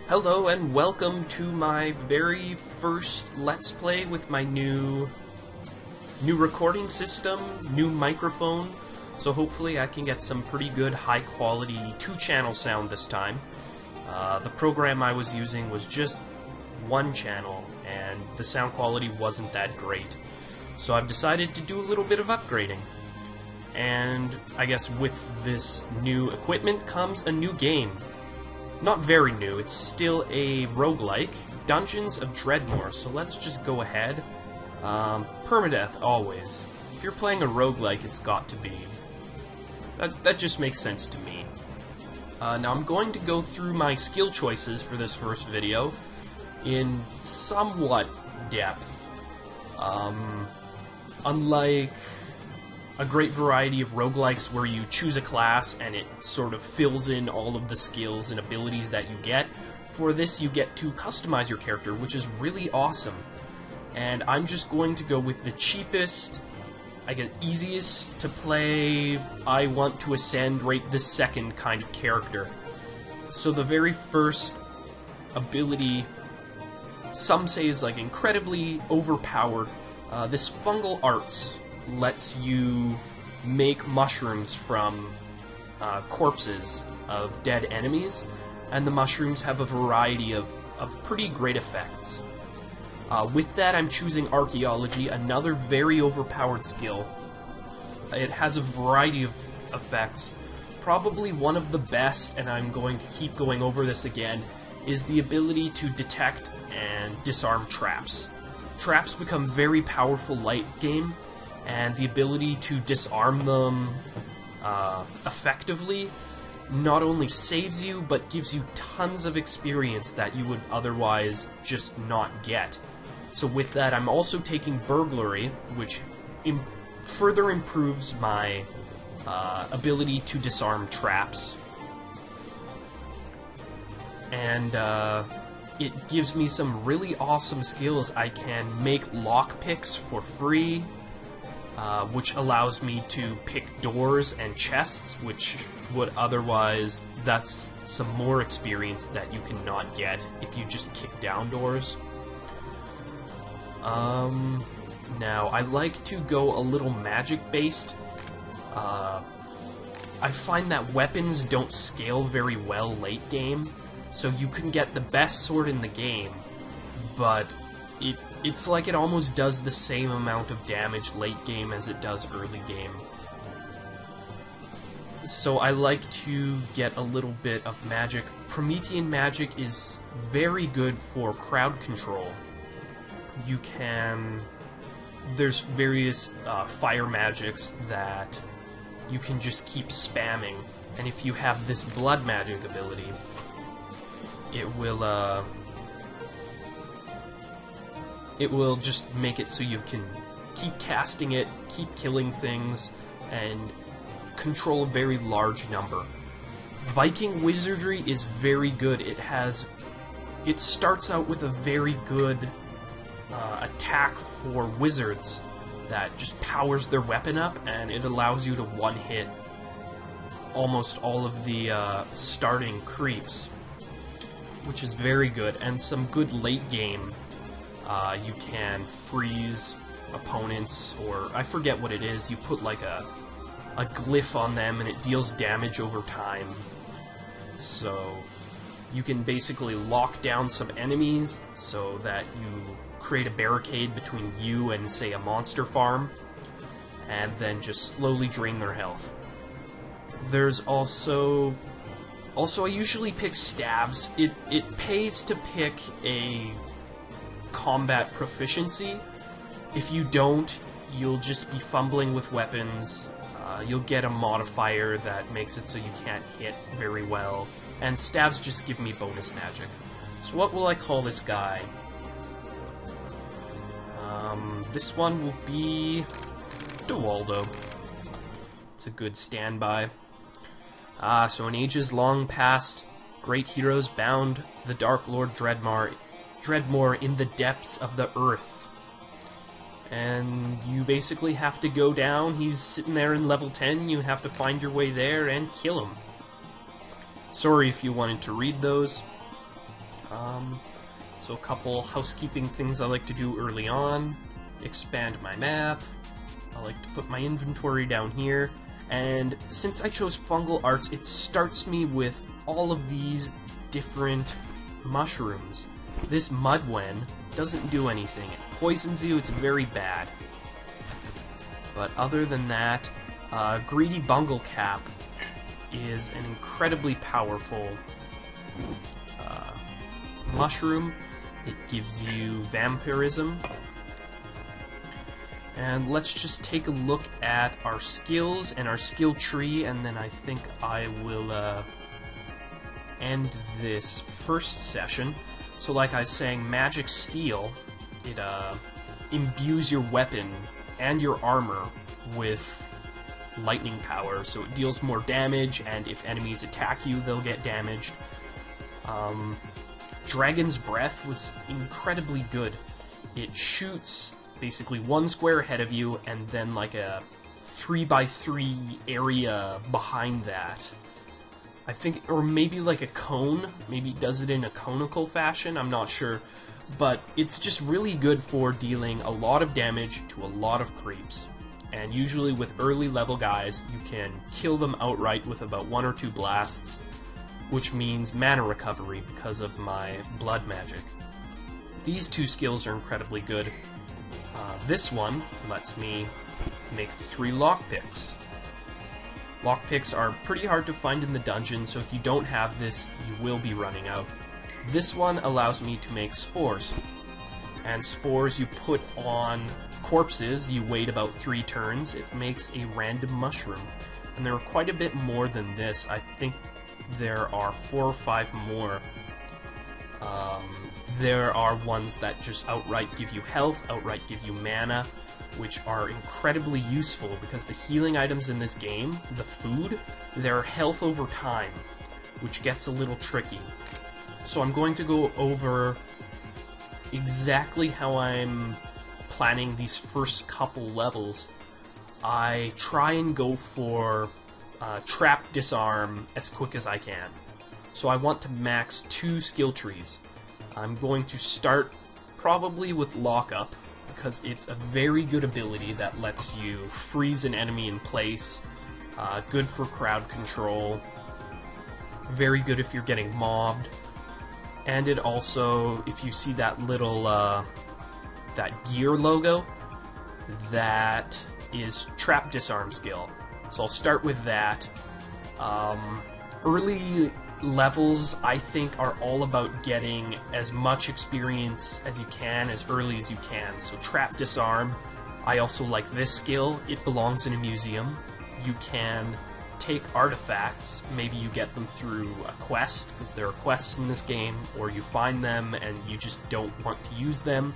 Hello and welcome to my very first Let's Play with my new recording system, new microphone. So hopefully I can get some pretty good high quality 2-channel sound this time. The program I was using was just one channel and the sound quality wasn't that great. So I've decided to do a little bit of upgrading. And I guess with this new equipment comes a new game. Not very new, it's still a roguelike, Dungeons of Dredmor, so let's just go ahead. Permadeath, always. If you're playing a roguelike, it's got to be. That just makes sense to me. Now I'm going to go through my skill choices for this first video in somewhat depth. Unlike a great variety of roguelikes where you choose a class and it sort of fills in all of the skills and abilities that you get, for this you get to customize your character, which is really awesome. And I'm just going to go with the cheapest, I guess easiest to play, I want to ascend right this second kind of character. So the very first ability, some say is like incredibly overpowered. This fungal arts lets you make mushrooms from corpses of dead enemies, and the mushrooms have a variety of pretty great effects. With that, I'm choosing Archaeology, another very overpowered skill. It has a variety of effects. Probably one of the best, and I'm going to keep going over this again, is the ability to detect and disarm traps. Traps become very powerful late game, and the ability to disarm them effectively not only saves you, but gives you tons of experience that you would otherwise just not get. So with that, I'm also taking Burglary, which further improves my ability to disarm traps. And it gives me some really awesome skills. I can make lockpicks for free, which allows me to pick doors and chests, which would otherwise, that's some more experience that you cannot get if you just kick down doors. Now, I like to go a little magic-based. I find that weapons don't scale very well late game, so you can get the best sword in the game, but it's like it almost does the same amount of damage late game as it does early game. So I like to get a little bit of magic. Promethean magic is very good for crowd control. You can... There's various fire magics that you can just keep spamming, and if you have this blood magic ability, it will just make it so you can keep casting it, keep killing things, and control a very large number. Viking wizardry is very good. It starts out with a very good attack for wizards that just powers their weapon up, and it allows you to one-hit almost all of the starting creeps, which is very good. And some good late game. You can freeze opponents, or I forget what it is. You put like a glyph on them and it deals damage over time. So you can basically lock down some enemies so that you create a barricade between you and, say, a monster farm, and then just slowly drain their health. There's also I usually pick stabs. It pays to pick a combat proficiency. If you don't, you'll just be fumbling with weapons. You'll get a modifier that makes it so you can't hit very well, and stabs just give me bonus magic. So what will I call this guy? This one will be DeWaldo. It's a good standby. So in ages long past, great heroes bound the Dark Lord Dredmor in the depths of the earth. And you basically have to go down. He's sitting there in level 10. You have to find your way there and kill him. Sorry if you wanted to read those. So a couple housekeeping things I like to do early on. Expand my map. I like to put my inventory down here. And since I chose fungal arts, it starts me with all of these different mushrooms. This mudwen doesn't do anything. It poisons you, it's very bad. But other than that, Greedy Bungle Cap is an incredibly powerful mushroom. It gives you vampirism. And let's just take a look at our skills and our skill tree, and then I think I will end this first session. So like I was saying, Magic Steel, it imbues your weapon and your armor with lightning power, so it deals more damage, and if enemies attack you, they'll get damaged. Dragon's Breath was incredibly good. It shoots basically one square ahead of you, and then like a 3x3 area behind that. I think, or maybe like a cone, maybe it does it in a conical fashion, I'm not sure. But it's just really good for dealing a lot of damage to a lot of creeps. And usually with early level guys, you can kill them outright with about 1 or 2 blasts, which means mana recovery because of my blood magic. These 2 skills are incredibly good. This one lets me make 3 lockpicks. Lockpicks are pretty hard to find in the dungeon, so if you don't have this, you will be running out. This one allows me to make spores. And spores you put on corpses, you wait about 3 turns, it makes a random mushroom. And there are quite a bit more than this. I think there are 4 or 5 more. There are ones that just outright give you health, outright give you mana, which are incredibly useful because the healing items in this game, the food, they're health over time, which gets a little tricky. So I'm going to go over exactly how I'm planning these first couple levels. I try and go for trap disarm as quick as I can. So I want to max 2 skill trees. I'm going to start probably with lockup, because it's a very good ability that lets you freeze an enemy in place, good for crowd control, very good if you're getting mobbed, and it also, if you see that little, that gear logo, that is trap disarm skill. So I'll start with that. Early levels, I think, are all about getting as much experience as you can, as early as you can. So trap disarm, I also like this skill. It belongs in a museum. You can take artifacts, maybe you get them through a quest, because there are quests in this game, or you find them and you just don't want to use them.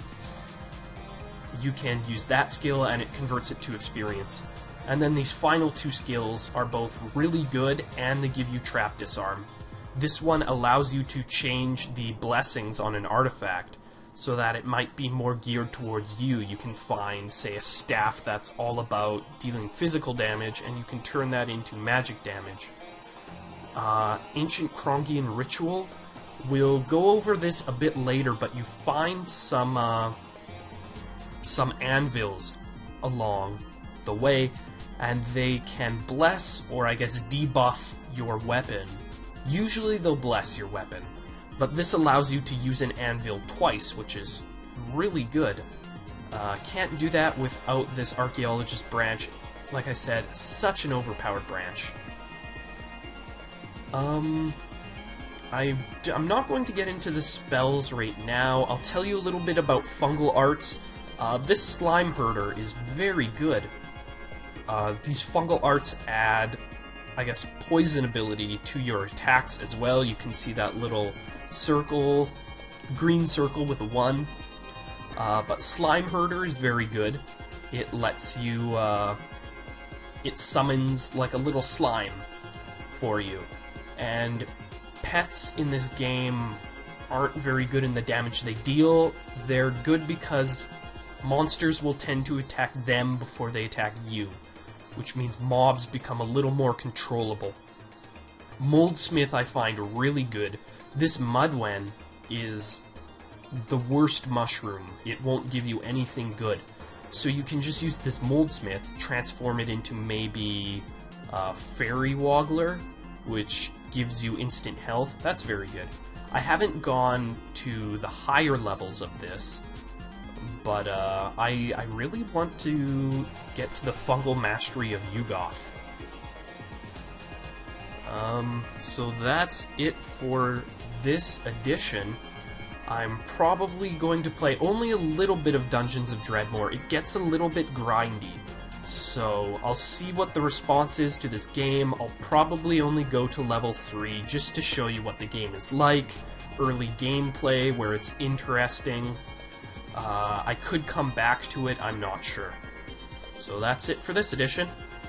You can use that skill and it converts it to experience. And then these final 2 skills are both really good and they give you trap disarm. This one allows you to change the blessings on an artifact so that it might be more geared towards you. You can find, say, a staff that's all about dealing physical damage, and you can turn that into magic damage. Ancient Krongian Ritual, we'll go over this a bit later, but you find some anvils along the way, and they can bless, or I guess debuff, your weapon. Usually they'll bless your weapon, but this allows you to use an anvil twice, which is really good. Can't do that without this Archaeologist branch. Like I said, such an overpowered branch. I'm not going to get into the spells right now. I'll tell you a little bit about fungal arts. This Slime Herder is very good. These fungal arts add, I guess, poison ability to your attacks as well. You can see that little circle, green circle with a 1. But Slime Herder is very good. It lets you, it summons like a little slime for you. And pets in this game aren't very good in the damage they deal. They're good because monsters will tend to attack them before they attack you, which means mobs become a little more controllable. Moldsmith I find really good. This Mudwen is the worst mushroom. It won't give you anything good. So you can just use this Moldsmith, transform it into maybe Fairy Woggler, which gives you instant health. That's very good. I haven't gone to the higher levels of this, but I really want to get to the Fungal Mastery of Yugoth. So that's it for this edition. I'm probably going to play only a little bit of Dungeons of Dredmor. It gets a little bit grindy, so I'll see what the response is to this game. I'll probably only go to level 3 just to show you what the game is like, early gameplay where it's interesting. I could come back to it, I'm not sure. So that's it for this edition.